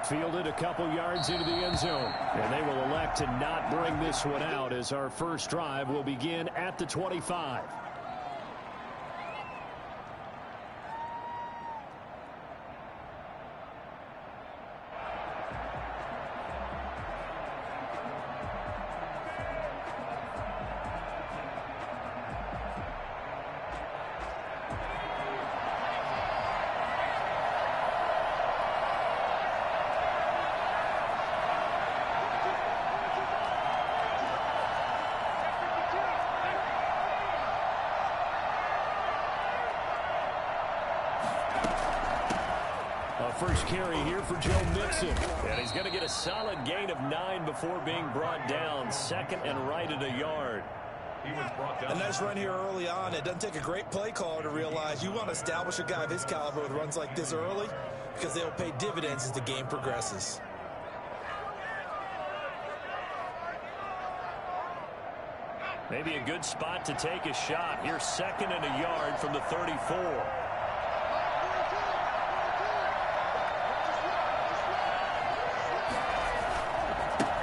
Fielded a couple yards into the end zone. And they will elect to not bring this one out as our first drive will begin at the 25. First carry here for Joe Mixon. And he's going to get a solid gain of 9 before being brought down. Second and right at a yard. A nice run here early on. It doesn't take a great play caller to realize you want to establish a guy of his caliber with runs like this early because they'll pay dividends as the game progresses. Maybe a good spot to take a shot. Here's second and a yard from the 34.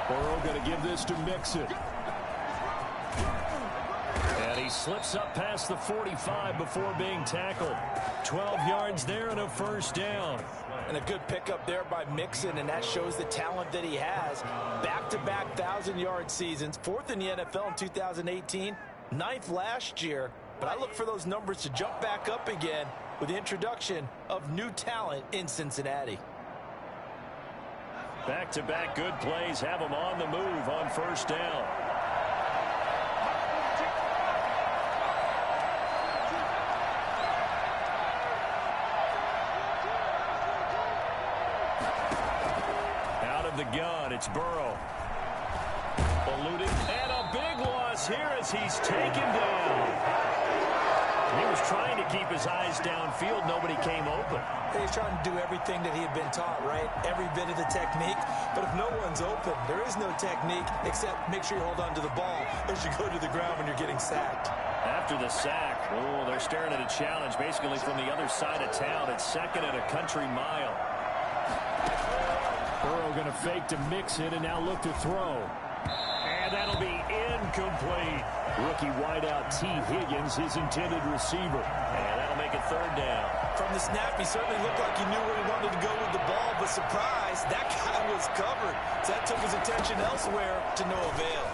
Burrow going to give this to Mixon. And he slips up past the 45 before being tackled. 12 yards there and a first down. And a good pickup there by Mixon, and that shows the talent that he has. Back-to-back 1,000-yard seasons, 4th in the NFL in 2018, 9th last year. But I look for those numbers to jump back up again with the introduction of new talent in Cincinnati. Back-to-back good plays have him on the move on first down. Out of the gun, it's Burrow. Eluded, and a big loss here as he's taken down. He was trying to keep his eyes downfield. Nobody came open. He's trying to do everything that he had been taught, right? Every bit of the technique. But if no one's open, there is no technique except make sure you hold on to the ball as you go to the ground when you're getting sacked. After the sack, oh, they're staring at a challenge basically from the other side of town. It's second and a country mile. Burrow going to fake to Mixon and now look to throw. And that'll be incomplete. Rookie wideout T. Higgins, his intended receiver. And that'll make it third down. From the snap, he certainly looked like he knew where he wanted to go with the ball, but surprise, that guy was covered. So that took his attention elsewhere to no avail.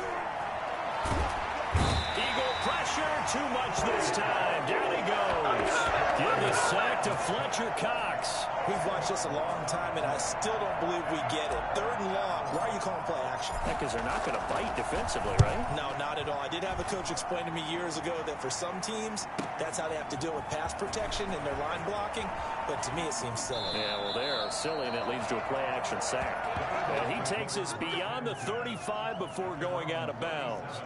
Eagle pressure, too much this time. Down he goes. Give the sack to Fletcher Cox. We've watched this a long time, and I still don't believe we get it. Third and long. Why are you calling play action? Because they're not going to bite defensively, right? No, not at all. I did have a coach explain to me years ago that for some teams, that's how they have to deal with pass protection and their line blocking. But to me, it seems silly. Yeah, well, they're silly, and that leads to a play-action sack. And he takes us beyond the 35 before going out of bounds.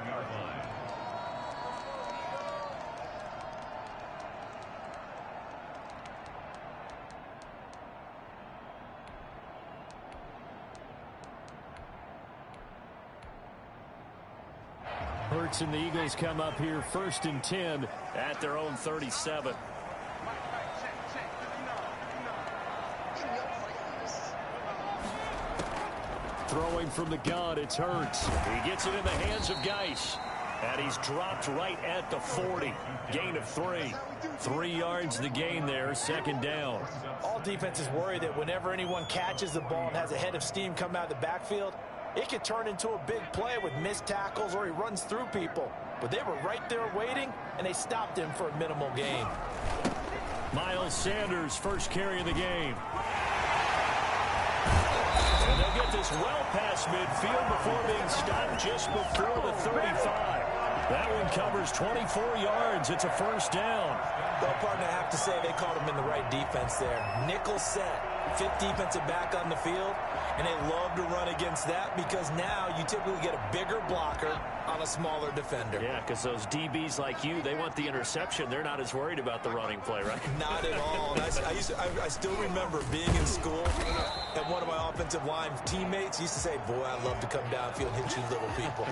Hurts and the Eagles come up here first and 10 at their own 37. Throwing from the gun, it's Hurts. He gets it in the hands of Geis. And he's dropped right at the 40. Gain of 3. 3 yards the gain there, second down. All defenses worry that whenever anyone catches the ball and has a head of steam come out of the backfield, it could turn into a big play with missed tackles or he runs through people. But they were right there waiting, and they stopped him for a minimal gain. Miles Sanders, first carry of the game. And they'll get this well past midfield before being stopped just before the 35. That one covers 24 yards. It's a first down. Well, partner, I have to say they called him in the right defense there. Nickel set. 5th defensive back on the field, and they love to run against that because now you typically get a bigger blocker on a smaller defender. Yeah, because those DBs like you, they want the interception. They're not as worried about the running play, right? Not at all. I still remember being in school, and one of my offensive line teammates used to say, boy, I'd love to come downfield and hit you little people.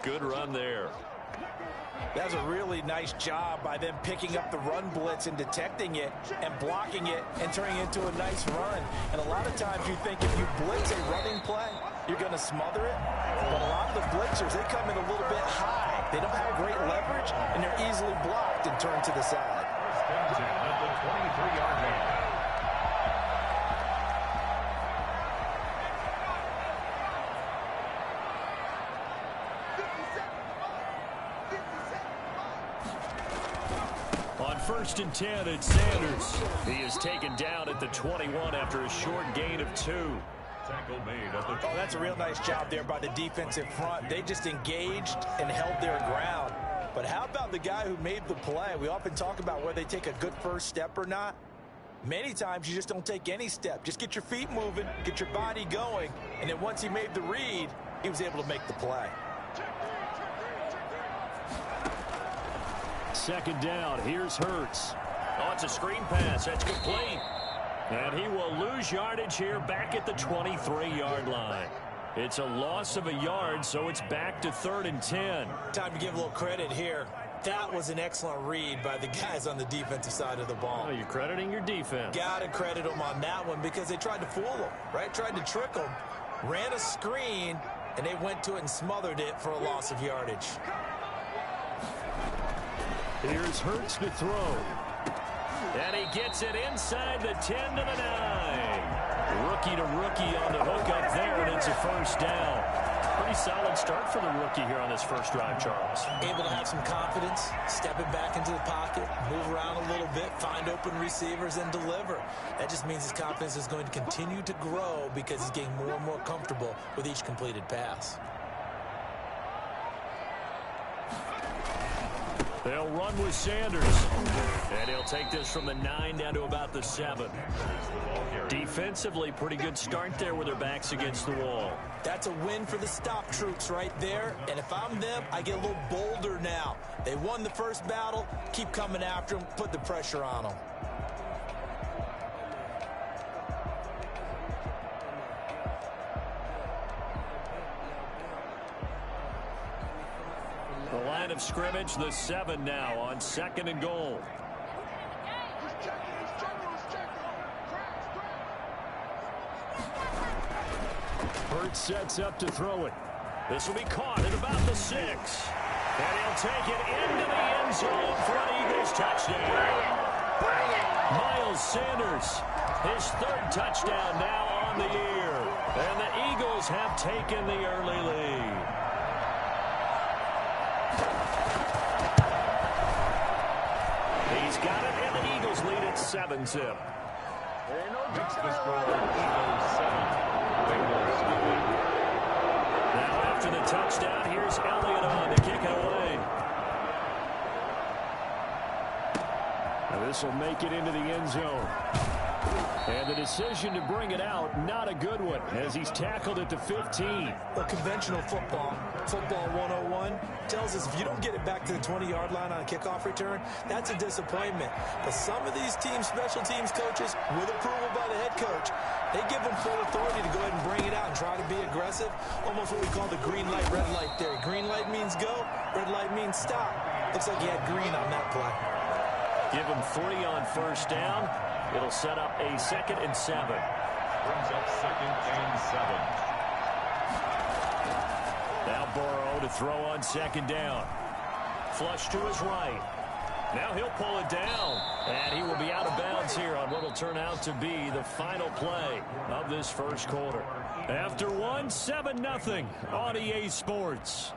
Good run there. That's a really nice job by them picking up the run blitz and detecting it and blocking it and turning it into a nice run. And a lot of times you think if you blitz a running play, you're going to smother it. But a lot of the blitzers, they come in a little bit high. They don't have great leverage, and they're easily blocked and turned to the side. First and 10 at the 23-yard line. First and 10, it's Sanders. He is taken down at the 21 after a short gain of 2. Tackle made at the 20. Oh, that's a real nice job there by the defensive front. They just engaged and held their ground. But how about the guy who made the play? We often talk about whether they take a good first step or not. Many times you just don't take any step. Just get your feet moving, get your body going, and then once he made the read, he was able to make the play. Second down, here's Hurts. Oh, it's a screen pass. That's complete. And he will lose yardage here back at the 23-yard line. It's a loss of a yard, so it's back to 3rd and 10. Time to give a little credit here. That was an excellent read by the guys on the defensive side of the ball. Oh, you're crediting your defense. Got to credit them on that one because they tried to fool them, right? Tried to trick them, ran a screen, and they went to it and smothered it for a loss of yardage. Here's Hurts to throw. And he gets it inside the 10 to the 9. Rookie to rookie on the hook up there, and it's a first down. Pretty solid start for the rookie here on this first drive, Charles. Able to have some confidence, stepping back into the pocket, move around a little bit, find open receivers, and deliver. That just means his confidence is going to continue to grow because he's getting more and more comfortable with each completed pass. They'll run with Sanders. And he'll take this from the 9 down to about the 7. Defensively, pretty good start there with their backs against the wall. That's a win for the stop troops right there. And if I'm them, I get a little bolder now. They won the first battle. Keep coming after them. Put the pressure on them. The line of scrimmage, the 7 now on 2nd and goal. Hurts sets up to throw it. This will be caught at about the 6. And he'll take it into the end zone for an Eagles touchdown. Miles Sanders, his 3rd touchdown now on the year. And the Eagles have taken the early lead. He's got it, and the Eagles lead at 7-zip. Makes the score Eagles 7. Bengals 2. Now after the touchdown, here's Elliott on to kick it away. Now this will make it into the end zone. And the decision to bring it out, not a good one, as he's tackled at the 15. Well, conventional football 101, tells us if you don't get it back to the 20-yard line on a kickoff return, that's a disappointment. But some of these teams, special teams coaches, with approval by the head coach, they give them full authority to go ahead and bring it out and try to be aggressive. Almost what we call the green light, red light theory. Green light means go, red light means stop. Looks like he had green on that play. Give him 3 on first down. It'll set up a 2nd and 7. Brings up 2nd and 7. Now Burrow to throw on 2nd down. Flush to his right. Now he'll pull it down. And he will be out of bounds here on what will turn out to be the final play of this first quarter. After 1, 7-0 on EA Sports.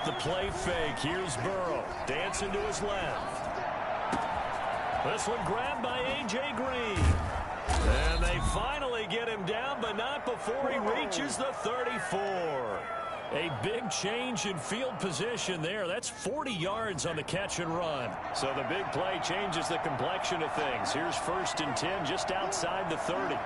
The play fake. Here's Burrow. Dancing to his left. This one grabbed by A.J. Green. And they finally get him down, but not before he reaches the 34. A big change in field position there. That's 40 yards on the catch and run. So the big play changes the complexion of things. Here's 1st and 10 just outside the 30.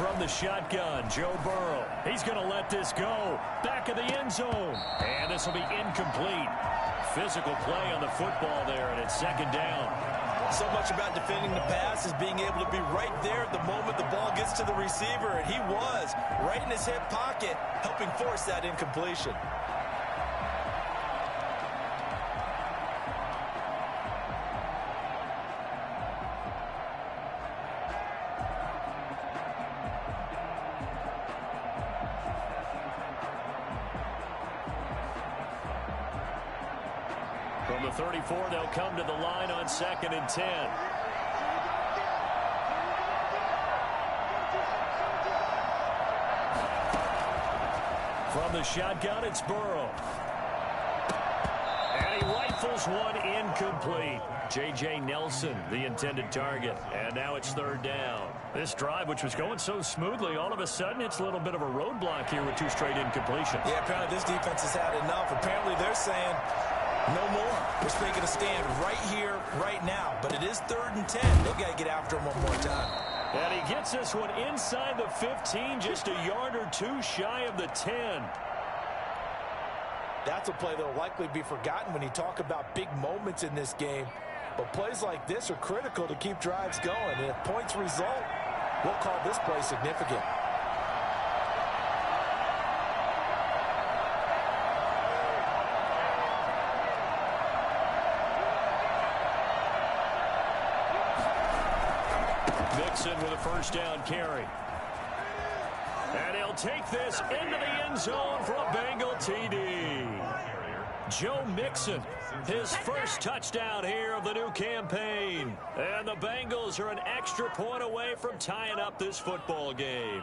from the shotgun, Joe Burrow. He's going to let this go. Back of the end zone. And this will be incomplete. Physical play on the football there, and it's second down. So much about defending the pass is being able to be right there at the moment the ball gets to the receiver, and he was right in his hip pocket, helping force that incompletion. From the 34, they'll come to the line on 2nd and 10. From the shotgun, it's Burrow. And he rifles one incomplete. J.J. Nelson, the intended target. And now it's 3rd down. This drive, which was going so smoothly, all of a sudden it's a little bit of a roadblock here with 2 straight incompletions. Yeah, apparently this defense has had enough. Apparently they're saying, no more. We're making a stand right here, right now. But it is 3rd and 10. They've got to get after him one more time. And he gets this one inside the 15, just a yard or 2 shy of the 10. That's a play that will likely be forgotten when you talk about big moments in this game. But plays like this are critical to keep drives going. And if points result, we'll call this play significant. Mixon with a 1st down carry. And he'll take this into the end zone for a Bengal TD. Joe Mixon, his first touchdown here of the new campaign. And the Bengals are an extra point away from tying up this football game.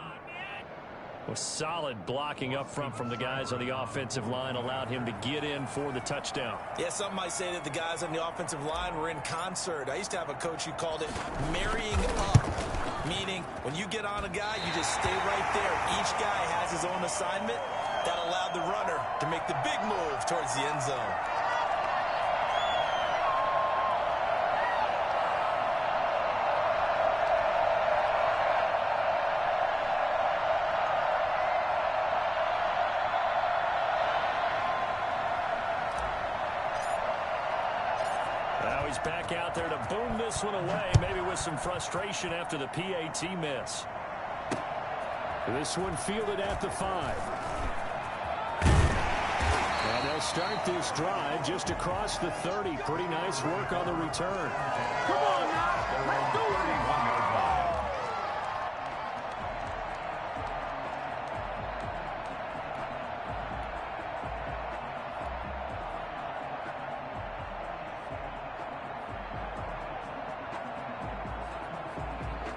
With solid blocking up front from the guys on the offensive line allowed him to get in for the touchdown. Yeah, some might say that the guys on the offensive line were in concert. I used to have a coach who called it marrying up, meaning when you get on a guy, you just stay right there. Each guy has his own assignment. That allowed the runner to make the big move towards the end zone. Now he's back out there to boom this one away, maybe with some frustration after the PAT miss. This one fielded at the 5. And they'll start this drive just across the 30. Pretty nice work on the return. Come on now, let's do it.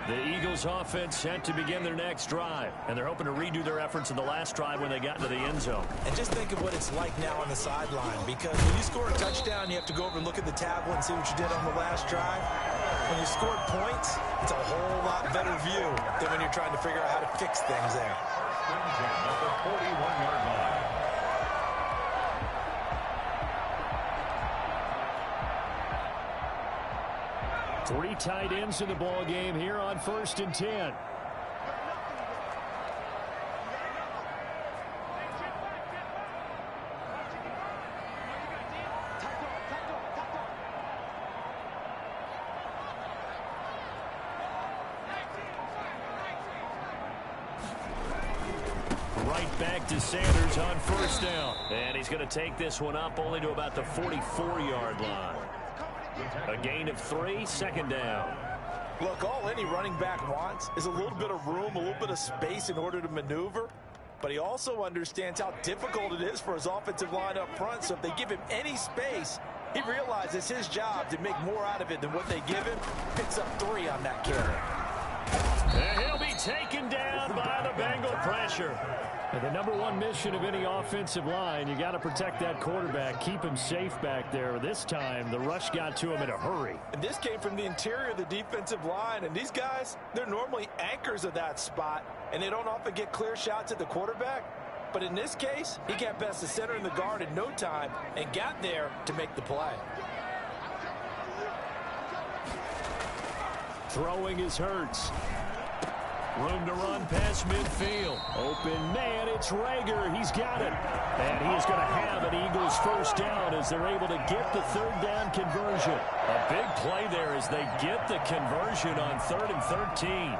The Eagles offense set to begin their next drive, and they're hoping to redo their efforts in the last drive when they got into the end zone. And just think of what it's like now on the sideline, because when you score a touchdown, you have to go over and look at the tablet and see what you did on the last drive. When you scored points, it's a whole lot better view than when you're trying to figure out how to fix things there. At the 41-yard line. Three tight ends in the ball game here on 1st and 10. Right back to Sanders on 1st down. And he's going to take this one up only to about the 44-yard line. A gain of 3, 2nd down. Look, all any running back wants is a little bit of room, a little bit of space in order to maneuver. But he also understands how difficult it is for his offensive line up front. So if they give him any space, he realizes it's his job to make more out of it than what they give him. Picks up 3 on that carry. And he'll be taken down by the Bengal pressure. And the #1 mission of any offensive line, you got to protect that quarterback, keep him safe back there. This time, the rush got to him in a hurry. And this came from the interior of the defensive line. And these guys, they're normally anchors of that spot, and they don't often get clear shots at the quarterback. But in this case, he got past the center and the guard in no time and got there to make the play. Throwing is Hurts. Room to run past midfield. Open man, it's Rager. He's got it. And he is going to have an Eagles first down as they're able to get the third down conversion. A big play there as they get the conversion on 3rd and 13.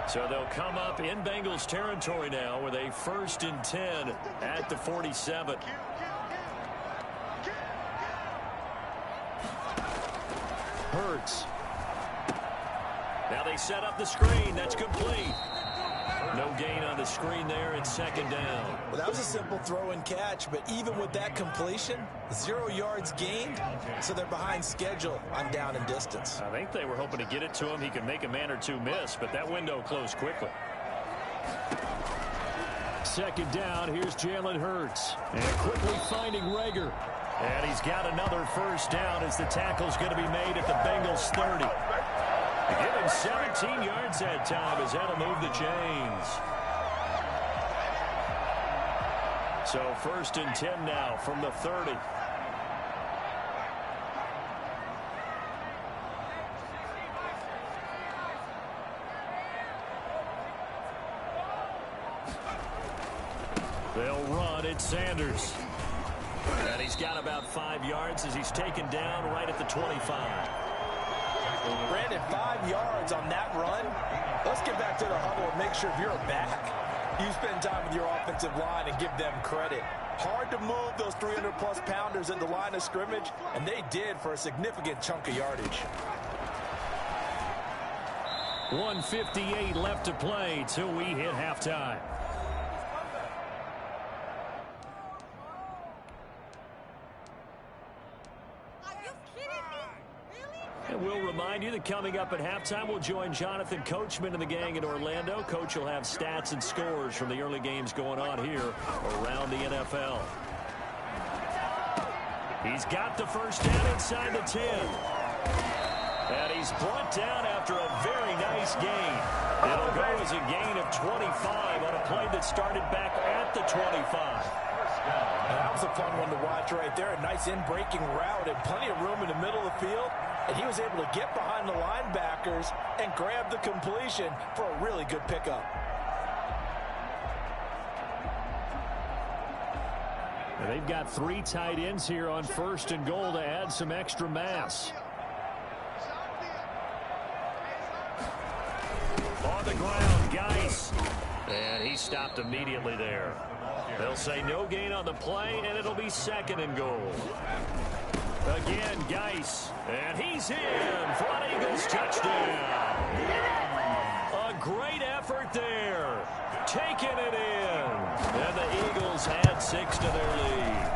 So they'll come up in Bengals territory now with a 1st and 10 at the 47. Hurts. Now they set up the screen. That's complete. No gain on the screen there. It's 2nd down. Well, that was a simple throw and catch, but even with that completion, 0 yards gained, so they're behind schedule on down and distance. I think they were hoping to get it to him. He could make a man or two miss, but that window closed quickly. 2nd down. Here's Jalen Hurts. And quickly finding Rager. And he's got another first down as the tackle's going to be made at the Bengals 30. Give him 17 yards that time as that'll move the chains. So 1st and 10 now from the 30. They'll run. It's Sanders. And he's got about 5 yards as he's taken down right at the 25. Brandon, 5 yards on that run. Let's get back to the huddle and make sure if you're a back, you spend time with your offensive line and give them credit. Hard to move those 300-plus pounders at the line of scrimmage, and they did for a significant chunk of yardage. 1:58 left to play till we hit halftime. And we'll remind you that coming up at halftime, we'll join Jonathan Coachman and the gang in Orlando. Coach will have stats and scores from the early games going on here around the NFL. He's got the first down inside the 10. And he's brought down after a very nice gain. It'll go as a gain of 25 on a play that started back at the 25. That was a fun one to watch right there. A nice in-breaking route and plenty of room in the middle of the field. And he was able to get behind the linebackers and grab the completion for a really good pickup. And they've got 3 tight ends here on 1st and goal to add some extra mass. On the ground, Geis. And he stopped immediately there. They'll say no gain on the play, and it'll be 2nd and goal. Again, Geis. And he's in for an Eagles touchdown. A great effort there. Taking it in. And the Eagles had 6 to their lead.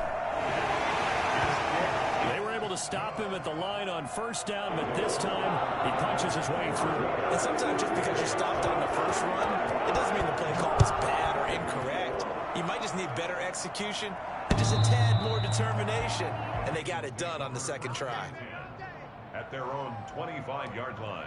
They were able to stop him at the line on 1st down, but this time he punches his way through. And sometimes just because you stopped on the first run, it doesn't mean the play call is bad or incorrect. You might just need better execution and just a tad more determination. And they got it done on the 2nd try. At their own 25-yard line.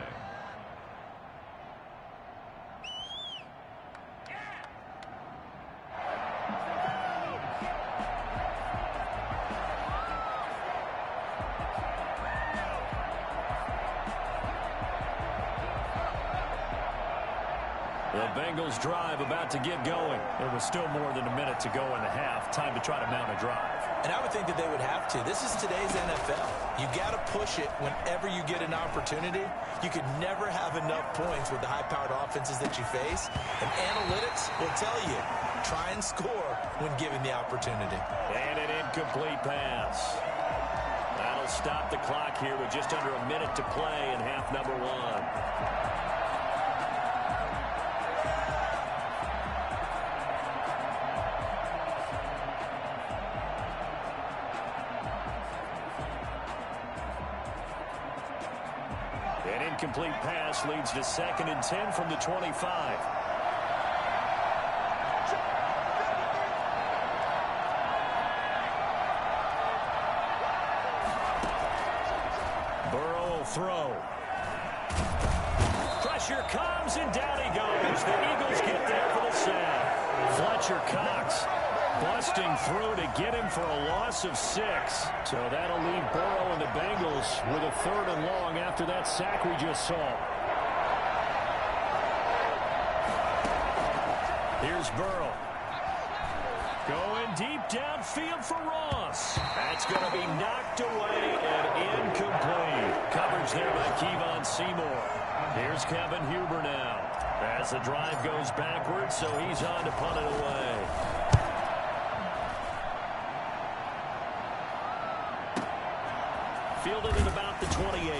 The Bengals drive about to get going. There was still more than a minute to go in the half. Time to try to mount a drive. And I would think that they would have to. This is today's NFL. You got to push it whenever you get an opportunity. You could never have enough points with the high-powered offenses that you face. And analytics will tell you, try and score when given the opportunity. And an incomplete pass. That'll stop the clock here with just under a minute to play in half number 1. An incomplete pass leads to 2nd and 10 from the 25. Burrow will throw. Pressure comes, and down he goes. The Eagles get there for the sack. Fletcher Cox busting through to get him for a loss of 6. So that'll leave Burrow and the Bengals with a 3rd and long after that sack we just saw. Here's Burrow. Going deep downfield for Ross. That's going to be knocked away and incomplete. Coverage there by Kevon Seymour. Here's Kevin Huber now. As the drive goes backwards, so he's on to punt it away. Fielded at about the 28.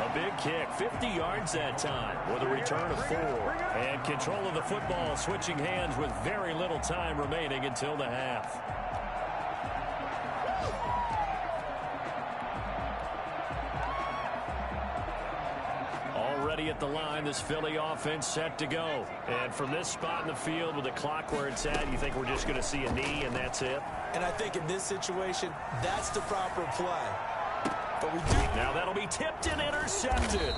A big kick, 50 yards that time with a return of 4. And control of the football switching hands with very little time remaining until the half. Already at the line, this Philly offense set to go. And from this spot in the field with the clock where it's at, you think we're just going to see a knee and that's it? And I think in this situation, that's the proper play. But we do. Now that'll be tipped and intercepted.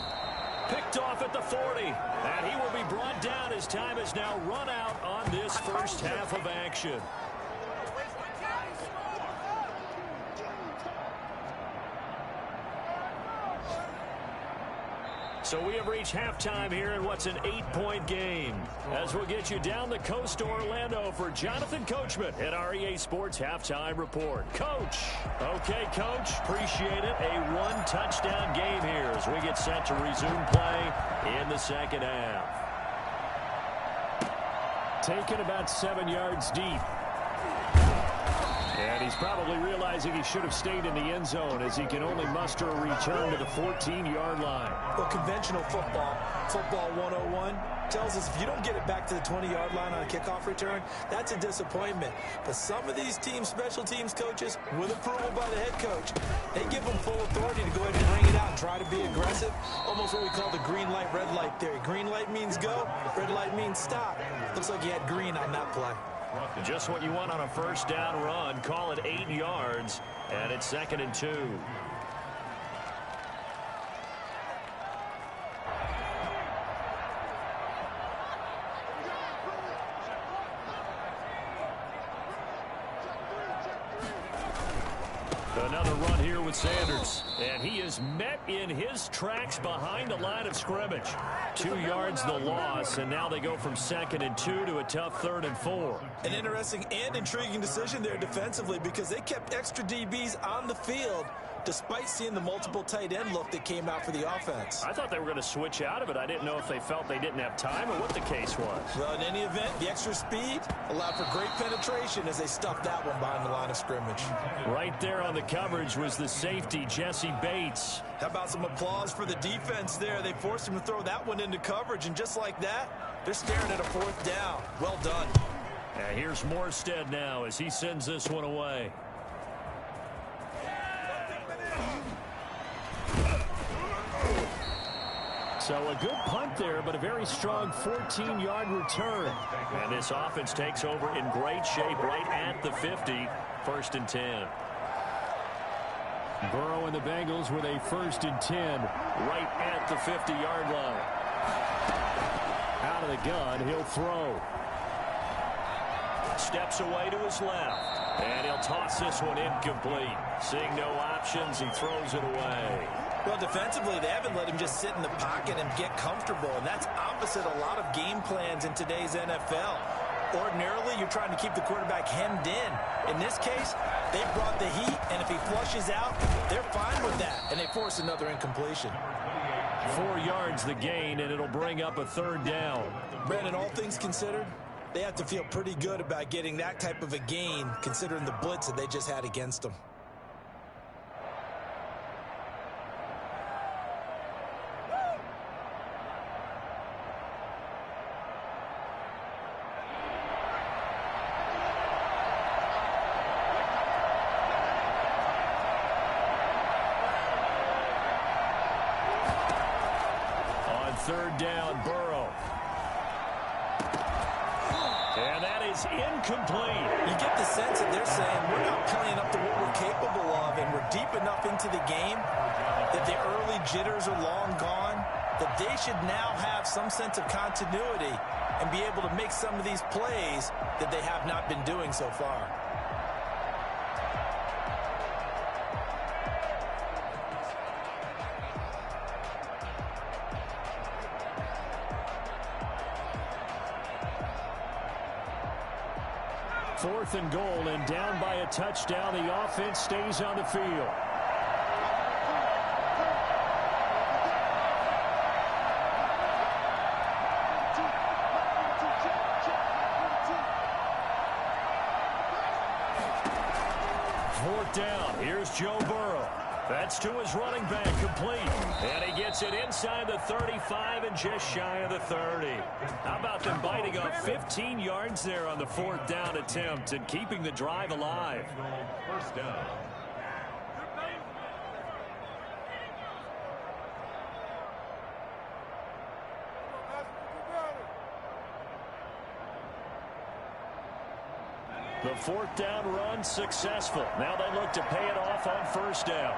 Picked off at the 40. And he will be brought down as time has now run out on this first half of action. So we have reached halftime here in what's an 8-point game. As we'll get you down the coast to Orlando for Jonathan Coachman at our EA Sports Halftime Report. Coach. Okay, Coach. Appreciate it. A 1-touchdown game here as we get set to resume play in the second half. Taken about 7 yards deep. And he's probably realizing he should have stayed in the end zone as he can only muster a return to the 14-yard line. Well, conventional football 101, tells us if you don't get it back to the 20-yard line on a kickoff return, that's a disappointment. But some of these teams, special teams coaches, with approval by the head coach, they give them full authority to go ahead and bring it out and try to be aggressive. Almost what we call the green light, red light theory. Green light means go, red light means stop. Looks like he had green on that play. Just what you want on a first down run. Call it 8 yards, and it's 2nd and 2. Another run here with Sanders, and he is met in his tracks behind the line of scrimmage. 2 yards the loss, and now they go from 2nd and 2 to a tough 3rd and 4. An interesting and intriguing decision there defensively because they kept extra DBs on the field despite seeing the multiple tight end look that came out for the offense. I thought they were going to switch out of it. I didn't know if they felt they didn't have time or what the case was. Well, in any event, the extra speed allowed for great penetration as they stuffed that one behind the line of scrimmage. Right there on the coverage was the safety, Jesse Bates. How about some applause for the defense there? They forced him to throw that one into coverage, and just like that, they're staring at a 4th down. Well done. And here's Morstead now as he sends this one away. So a good punt there, but a very strong 14-yard return. And this offense takes over in great shape right at the 50, 1st and 10. Burrow and the Bengals with a 1st and 10 right at the 50-yard line. Out of the gun, he'll throw. Steps away to his left. And he'll toss this one incomplete. Seeing no options, he throws it away. Well, defensively, they haven't let him just sit in the pocket and get comfortable, and that's opposite a lot of game plans in today's NFL. Ordinarily, you're trying to keep the quarterback hemmed in. In this case, they brought the heat, and if he flushes out, they're fine with that, and they force another incompletion. 4 yards the gain, and it'll bring up a 3rd down. Brandon, all things considered, they have to feel pretty good about getting that type of a gain, considering the blitz that they just had against them. On 3rd down, Burrow. And that is incomplete. You get the sense that they're saying we're not playing up to what we're capable of, and we're deep enough into the game that the early jitters are long gone. that they should now have some sense of continuity and be able to make some of these plays that they have not been doing so far. Fourth and goal, and down by a touchdown. The offense stays on the field. Fourth down. Here's Joe Burrow. That's to his running back, complete. And he gets it inside the 35 and just shy of the 30. How about them biting off 15 yards there on the fourth down attempt and keeping the drive alive? First down. The fourth down run successful. Now they look to pay it off on first down.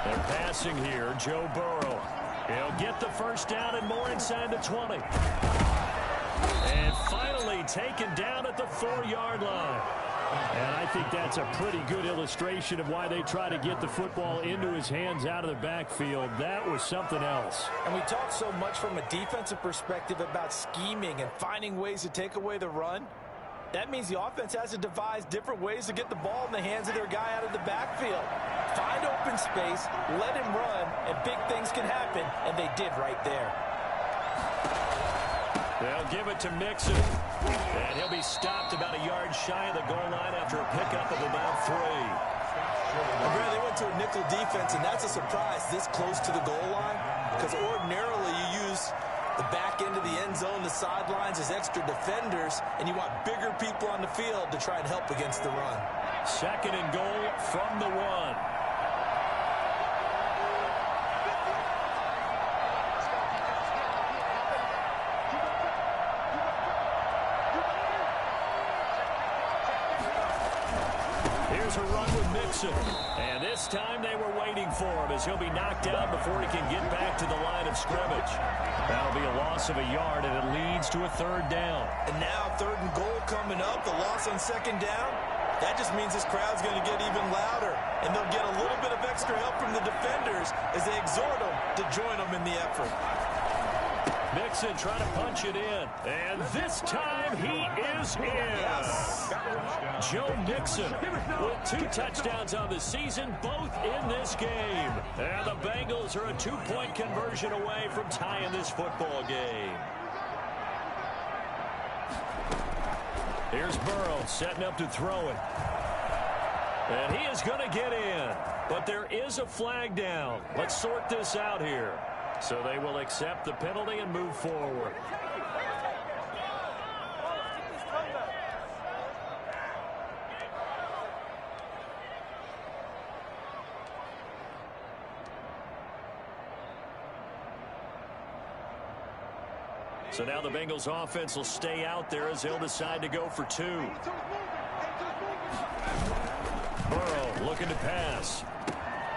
They're passing here, Joe Burrow. He'll get the first down and more inside the 20. And finally taken down at the 4-yard line. And I think that's a pretty good illustration of why they try to get the football into his hands out of the backfield. That was something else. And we talk so much from a defensive perspective about scheming and finding ways to take away the run. That means the offense has to devise different ways to get the ball in the hands of their guy out of the backfield. Find open space, let him run, and big things can happen, and they did right there. They'll give it to Mixon, and he'll be stopped about a yard shy of the goal line after a pickup of about 3. Well, they went to a nickel defense, and that's a surprise this close to the goal line, because ordinarily you use the back end of the end zone, the sidelines as extra defenders, and you want bigger people on the field to try and help against the run. Second and goal from the 1. Here's a run with Mixon. And this time they were waiting for him as he'll be knocked out before he can get back to the line of scrimmage. That'll be a loss of a yard, and it leads to a third down. And now third and goal coming up, the loss on second down. That just means this crowd's going to get even louder, and they'll get a little bit of extra help from the defenders as they exhort them to join them in the effort. Mixon trying to punch it in, and this time he is in. Yes. Joe Mixon with 2 touchdowns on the season, both in this game. And the Bengals are a 2-point conversion away from tying this football game. Here's Burrow setting up to throw it. And he is going to get in. But there is a flag down. Let's sort this out here. So they will accept the penalty and move forward. So now the Bengals offense will stay out there as they'll decide to go for 2. Burrow looking to pass.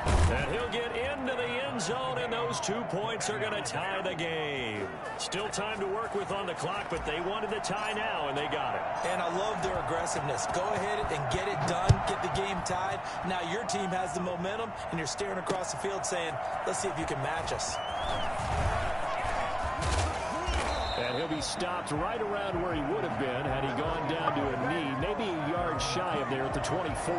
And he'll get into the end zone, and those 2 points are going to tie the game. Still time to work with on the clock, but they wanted the tie now, and they got it. And I love their aggressiveness. Go ahead and get it done, get the game tied. Now your team has the momentum, and you're staring across the field saying, let's see if you can match us. And he'll be stopped right around where he would have been had he gone down to a knee, maybe a yard shy of there at the 24.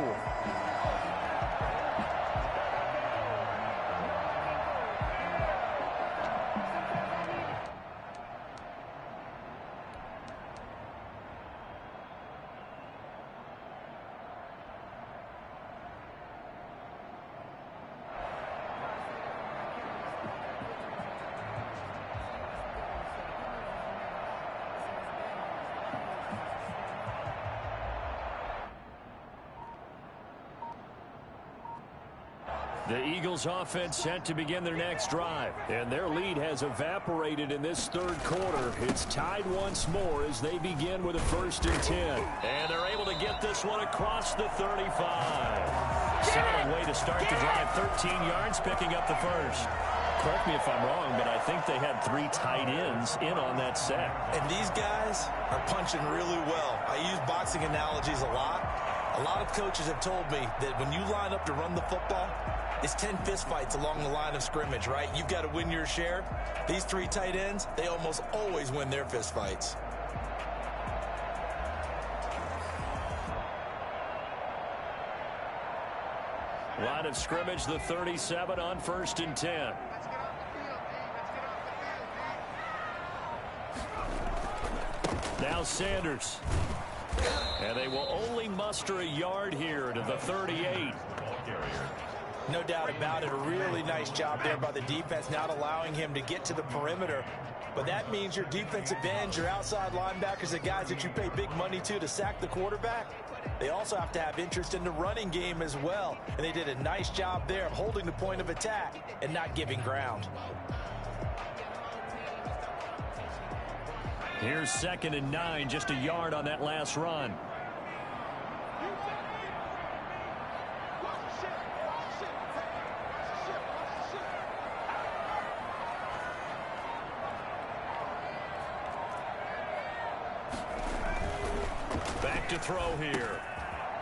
The Eagles offense set to begin their next drive, and their lead has evaporated in this third quarter. It's tied once more as they begin with a 1st and 10. And they're able to get this one across the 35. solid way to start the drive. 13 yards, picking up the first. Correct me if I'm wrong, but I think they had 3 tight ends in on that set. And these guys are punching really well. I use boxing analogies a lot. A lot of coaches have told me that when you line up to run the football, it's 10 fistfights along the line of scrimmage, right? You've got to win your share. These 3 tight ends, they almost always win their fistfights. Line of scrimmage, the 37 on 1st and 10. Now Sanders. And they will only muster a yard here to the 38. No doubt about it. A really nice job there by the defense, not allowing him to get to the perimeter. But that means your defensive ends, your outside linebackers, the guys that you pay big money to sack the quarterback, they also have to have interest in the running game as well. And they did a nice job there of holding the point of attack and not giving ground. Here's 2nd and 9, just a yard on that last run. Back to throw here.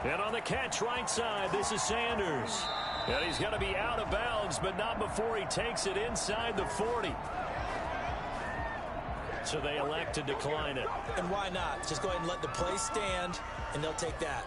And on the catch right side, this is Sanders. And he's going to be out of bounds, but not before he takes it inside the 40. So they elect to decline it. And why not? Just go ahead and let the play stand, and they'll take that.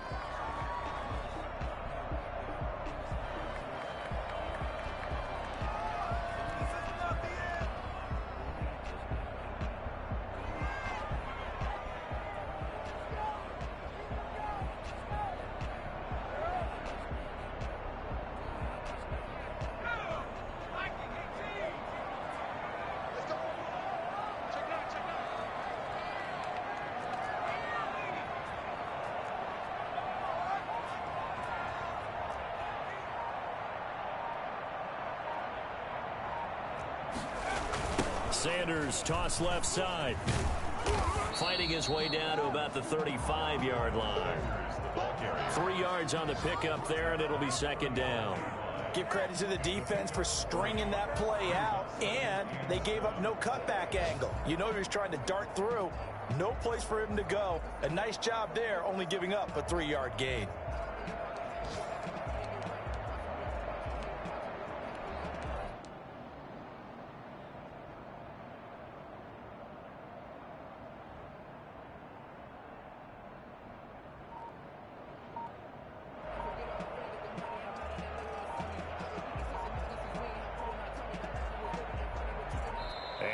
Sanders toss left side. Fighting his way down to about the 35-yard line. 3 yards on the pickup there, and it'll be 2nd down. Give credit to the defense for stringing that play out, and they gave up no cutback angle. You know he was trying to dart through. No place for him to go. A nice job there, only giving up a 3-yard gain.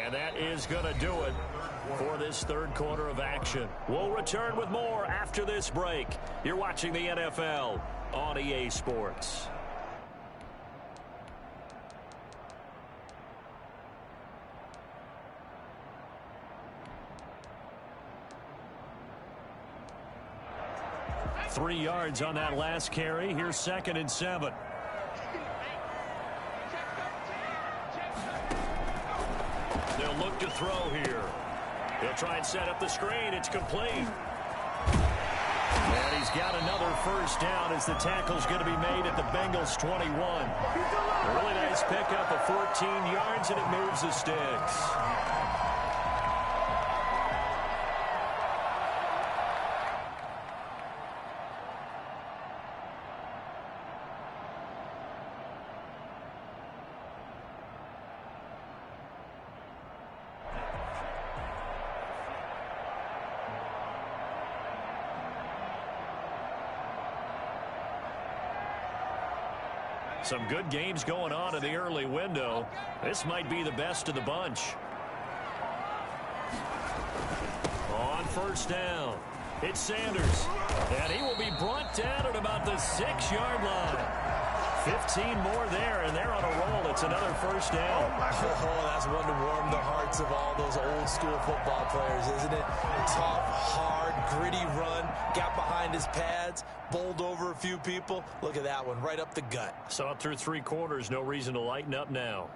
And that is going to do it for this 3rd quarter of action. We'll return with more after this break. You're watching the NFL on EA Sports. Three yards on that last carry. Here's 2nd and 7. They'll look to throw here. He'll try and set up the screen. It's complete. And he's got another first down as the tackle's going to be made at the Bengals 21. A really nice pickup of 14 yards, and it moves the sticks. Some good games going on in the early window. This might be the best of the bunch. On first down, it's Sanders. And he will be brought down at about the 6-yard line. 15 more there, and they're on a roll. It's another first down. Oh, that's one to warm the hearts of all those old school football players, isn't it? Tough, hard, gritty run, got behind his pads, bowled over a few people. Look at that one, right up the gut. Saw it through 3 quarters, no reason to lighten up now.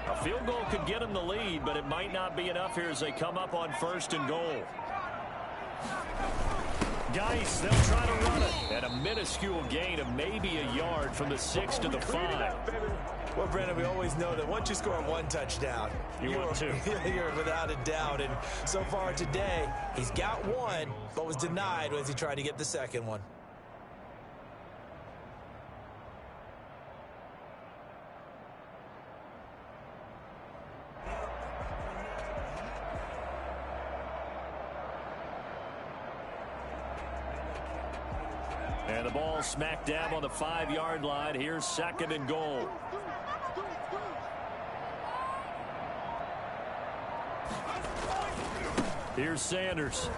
A field goal could get them the lead, but it might not be enough here as they come up on 1st and goal. Geis, they'll try to run it. At a minuscule gain of maybe a yard from the 6 to the 5. Well, Brandon, we always know that once you score one touchdown, you want two. You're without a doubt. And so far today, he's got one, but was denied as he tried to get the second one. And the ball smack dab on the 5-yard line. Here's 2nd and goal. Here's Sanders.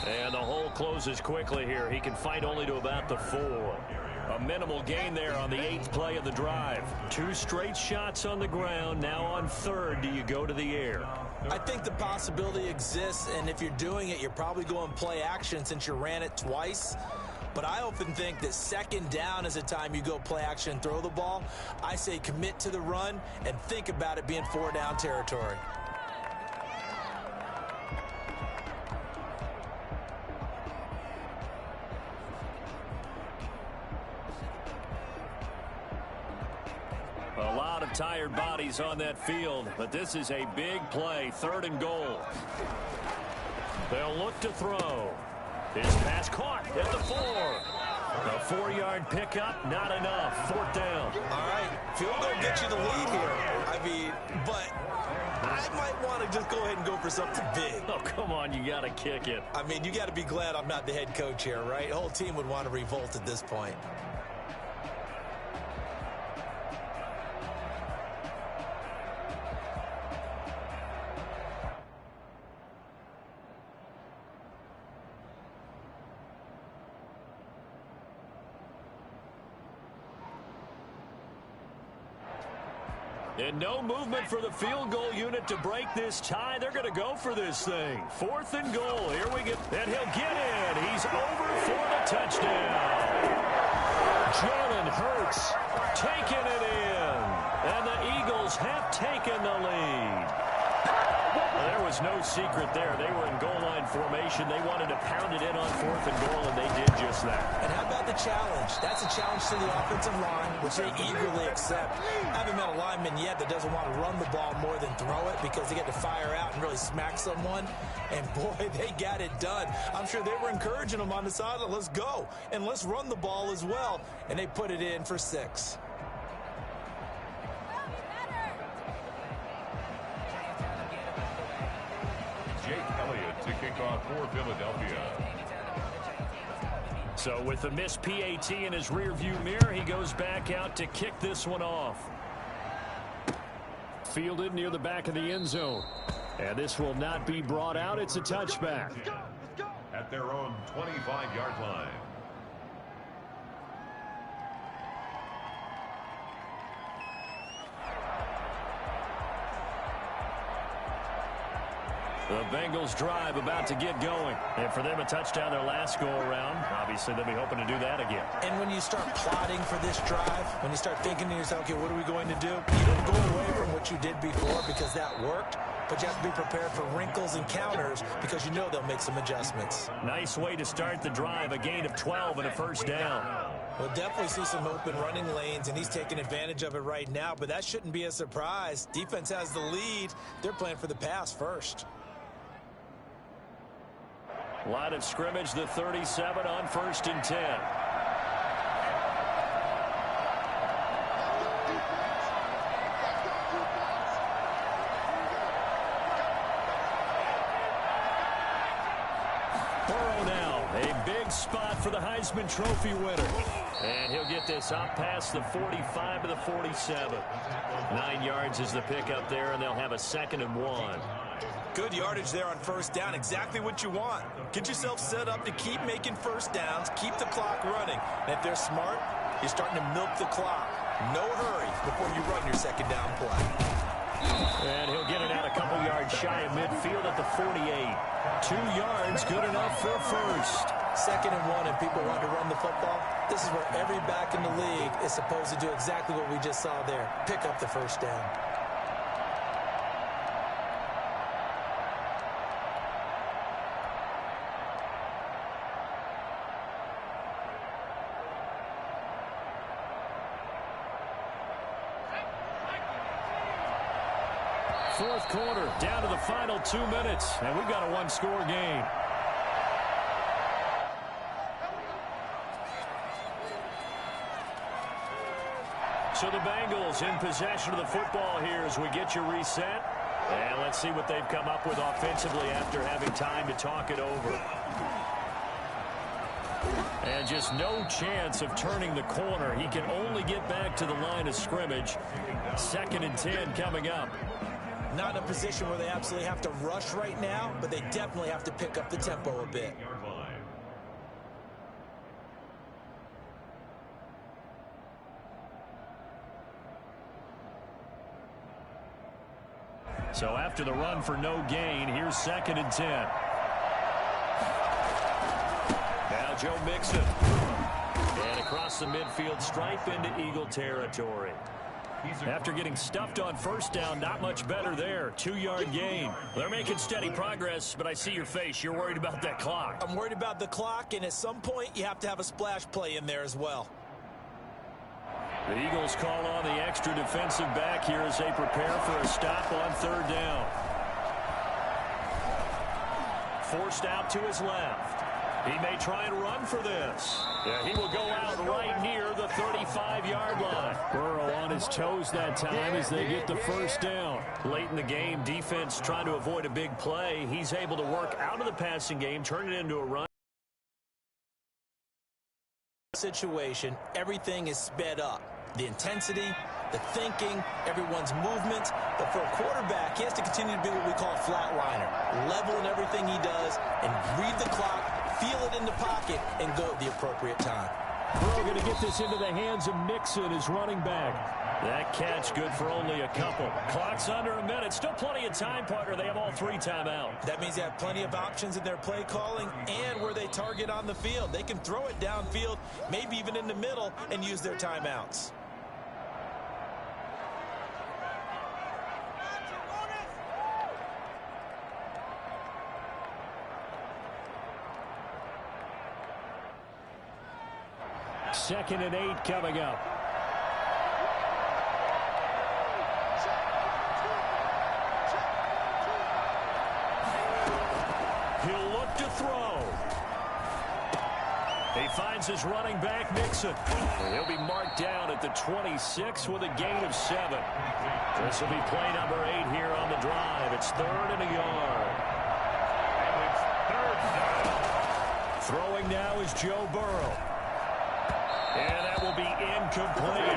And the hole closes quickly here. He can fight only to about the 4. A minimal gain there on the 8th play of the drive. 2 straight shots on the ground. Now on 3rd, do you go to the air? I think the possibility exists, and if you're doing it, you're probably going play action since you ran it twice. But I often think that 2nd down is a time you go play action and throw the ball. I say commit to the run and think about it being 4-down territory. A lot of tired bodies on that field, but this is a big play. 3rd and goal. They'll look to throw. His pass caught at the 4. A 4-yard pickup, not enough. 4th down. All right, field goal get you the lead here. I mean, but I might want to just go ahead and go for something big. Oh, come on, you got to kick it. I mean, you got to be glad I'm not the head coach here, right? The whole team would want to revolt at this point. And no movement for the field goal unit to break this tie. They're going to go for this thing. 4th and goal. Here we go. And he'll get in. He's over for the touchdown. Jalen Hurts taking it in. And the Eagles have taken the lead. Well, there was no secret there. They were in goal line formation. They wanted to pound it in on 4th and goal, and they did just that. And how about the challenge? That's a challenge to the offensive line, which they eagerly accept. I haven't met a lineman yet that doesn't want to run the ball more than throw it because they get to fire out and really smack someone. And, boy, they got it done. I'm sure they were encouraging them on the sideline. Let's go, and let's run the ball as well. And they put it in for 6. Jake Elliott to kick off for Philadelphia. So with the missed PAT in his rearview mirror, he goes back out to kick this one off. Fielded near the back of the end zone. And this will not be brought out. It's a touchback. At their own 25-yard line. The Bengals drive about to get going. And for them, a touchdown their last go-around. Obviously, they'll be hoping to do that again. And when you start plotting for this drive, when you start thinking to yourself, okay, what are we going to do? You don't go away from what you did before because that worked, but you have to be prepared for wrinkles and counters because you know they'll make some adjustments. Nice way to start the drive. A gain of 12 and a 1st down. We'll definitely see some open running lanes, and he's taking advantage of it right now, but that shouldn't be a surprise. Defense has the lead. They're playing for the pass first. Line of scrimmage, the 37 on 1st and 10. Burrow now, a big spot for the Heisman Trophy winner. And he'll get this up past the 45 to the 47. 9 yards is the pickup there, and they'll have a 2nd and 1. Good yardage there on 1st down. Exactly what you want. Get yourself set up to keep making 1st downs, keep the clock running. And if they're smart, you're starting to milk the clock. No hurry before you run your 2nd down play. And he'll get it out a couple yards shy of midfield at the 48. 2 yards, good enough for 1st. 2nd and 1, and people want to run the football. This is where every back in the league is supposed to do exactly what we just saw there. Pick up the 1st down. Fourth quarter, down to the final 2 minutes, and we've got a one-score game. So the Bengals in possession of the football here as we get you reset. And let's see what they've come up with offensively after having time to talk it over. And just no chance of turning the corner. He can only get back to the line of scrimmage. 2nd and 10 coming up. Not in a position where they absolutely have to rush right now, but they definitely have to pick up the tempo a bit. So after the run for no gain, here's 2nd and 10. Now Joe Mixon. And across the midfield stripe into Eagle territory. After getting stuffed on first down, not much better there. 2-yard gain. They're making steady progress, but I see your face. You're worried about that clock. I'm worried about the clock, and at some point you have to have a splash play in there as well. The Eagles call on the extra defensive back here as they prepare for a stop on 3rd down. Forced out to his left. He may try and run for this. Yeah, he will go out right near the 35-yard line. Burrow on his toes that time as they get the first down. Late in the game, defense trying to avoid a big play. He's able to work out of the passing game, turn it into a run. Situation, everything is sped up. The intensity, the thinking, everyone's movement. But for a quarterback, he has to continue to be what we call a flatliner. Level in everything he does and read the clock, feel it in the pocket, and go at the appropriate time. Burrow going to get this into the hands of Mixon, his running back. That catch good for only a couple. Clock's under a minute. Still plenty of time, partner. They have all 3 timeouts. That means they have plenty of options in their play calling and where they target on the field. They can throw it downfield, maybe even in the middle, and use their timeouts. Second and 8 coming up. He'll look to throw. He finds his running back, Mixon. He'll be marked down at the 26 with a gain of 7. This will be play number 8 here on the drive. It's 3rd and a yard. Throwing now is Joe Burrow. And that will be incomplete.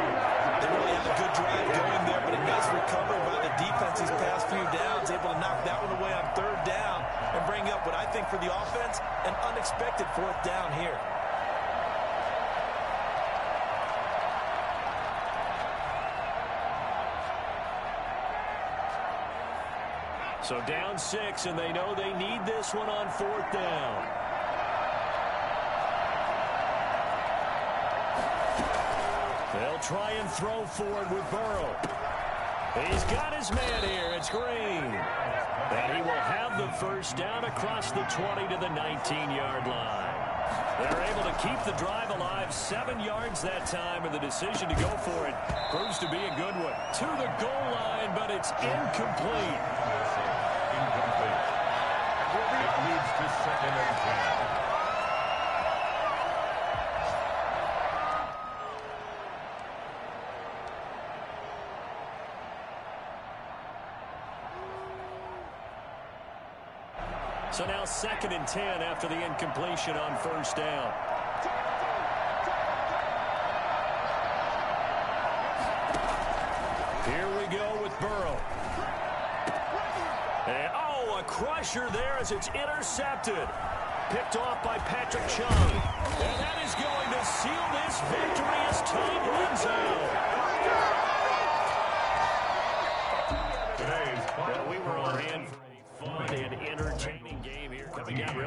They really have a good drive going there, but a nice recovery by the defense these past few downs, able to knock that one away on 3rd down and bring up what I think for the offense, an unexpected 4th down here. So down 6, and they know they need this one on 4th down. They'll try and throw forward with Burrow. He's got his man here. It's Green. And he will have the first down across the 20 to the 19-yard line. They're able to keep the drive alive. 7 yards that time, and the decision to go for it proves to be a good one. To the goal line, but it's incomplete. It leads to 2nd and 10. So now 2nd and 10 after the incompletion on 1st down. Here we go with Burrow. And, oh, a crusher there as it's intercepted. Picked off by Patrick Chung. And that is going to seal this victory as time runs out. Well, we were on hand for a fun and entertaining game here coming out.